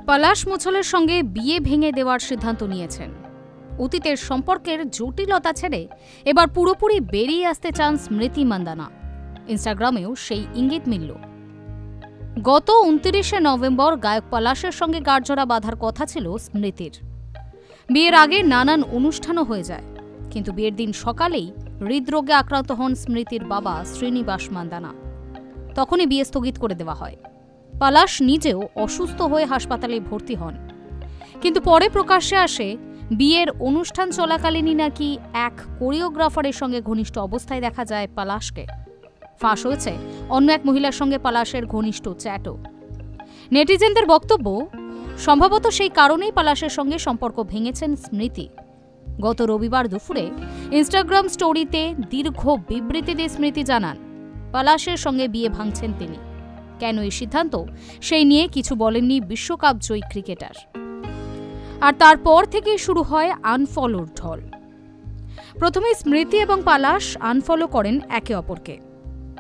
পলাশ মুছলের সঙ্গে বিয়ে ভেঙে দেওয়ার সিদ্ধান্ত নিয়েছেন। অতীতের সম্পর্কের জটিলতা ছেড়ে এবার পুরোপুরি বেরিয়ে আসতে চান স্মৃতি মান্দানা। ইনস্টাগ্রামেও সেই ইঙ্গিত মিলল। গত 29শে নভেম্বর গায়ক পলাশের সঙ্গে গাঁটজোড়া বাঁধার কথা ছিল স্মৃতির। বিয়ের আগে নানান অনুষ্ঠানও হয়ে যায়, কিন্তু বিয়ের দিন সকালেই হৃদরোগে আক্রান্ত হন স্মৃতির বাবা শ্রীনিবাস মান্দানা। তখনই বিয়ে স্থগিত করে দেওয়া হয়। পলাশ নিজেও অসুস্থ হয়ে হাসপাতালে ভর্তি হন, কিন্তু পরে প্রকাশ্যে আসে বিয়ের অনুষ্ঠান চলাকালীনই নাকি এক কোরিওগ্রাফারের সঙ্গে ঘনিষ্ঠ অবস্থায় দেখা যায় পলাশকে। ফাঁস হয়েছে অন্য এক মহিলার সঙ্গে পলাশের ঘনিষ্ঠ চ্যাটও। নেটিজেনদের বক্তব্য, সম্ভবত সেই কারণেই পলাশের সঙ্গে সম্পর্ক ভেঙেছেন স্মৃতি। গত রবিবার দুপুরে ইনস্টাগ্রাম স্টোরিতে দীর্ঘ বিবৃতি দিয়ে স্মৃতি জানান পলাশের সঙ্গে বিয়ে ভাঙছেন তিনি। কেন এই সিদ্ধান্ত, সেই নিয়ে কিছু বলেননি বিশ্বকাপ জয়ী ক্রিকেটার। আর তারপর থেকেই শুরু হয় আনফলোর ঢল। প্রথমে স্মৃতি এবং পলাশ আনফলো করেন একে অপরকে।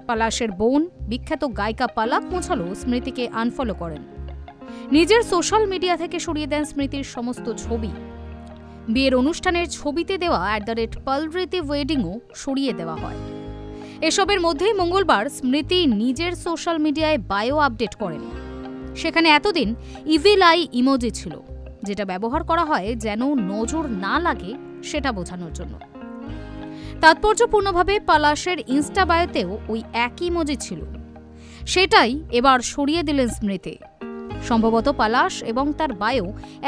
পলাশের বোন বিখ্যাত গায়িকা পালাক মোছালো স্মৃতিকে আনফলো করেন। নিজের সোশ্যাল মিডিয়া থেকে সরিয়ে দেন স্মৃতির সমস্ত ছবি। বিয়ের অনুষ্ঠানের ছবিতে দেওয়া @পালরীতি ওয়েডিংও সরিয়ে দেওয়া হয়। এসবের মধ্যেই মঙ্গলবার স্মৃতি নিজের সোশ্যাল মিডিয়ায় বায়ো আপডেট করেন। সেখানে এতদিন ইভিল আই ইমোজি ছিল, যেটা ব্যবহার করা হয় যেন নজর না লাগে সেটা বোঝানোর জন্য। তাৎপর্যপূর্ণভাবে পলাশের ইনস্টা বায়োতেও ওই একই ইমোজি ছিল। সেটাই এবার সরিয়ে দিলেন স্মৃতি। সম্ভবত পলাশ এবং তার বায়ো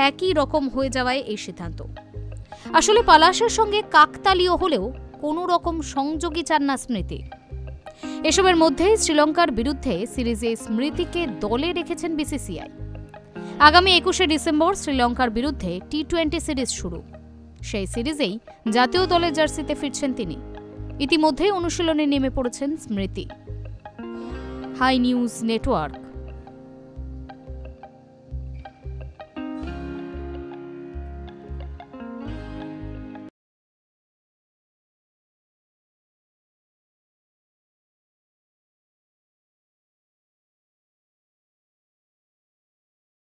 একই রকম হয়ে যাওয়ায় এই সিদ্ধান্ত। আসলে পলাশের সঙ্গে কাকতালীয় হলেও কোনো রকম সংযোগই চান না স্মৃতি। এসবের মধ্যেই শ্রীলঙ্কার বিরুদ্ধে সিরিজে স্মৃতিকে দলে রেখেছেন বিসিসিআই। আগামী 21শে ডিসেম্বর শ্রীলঙ্কার বিরুদ্ধে টি-20 সিরিজ শুরু। সেই সিরিজেই জাতীয় দলের জার্সিতে ফিরছেন তিনি। ইতিমধ্যেই অনুশীলনে নেমে পড়েছেন স্মৃতি। Hi news network.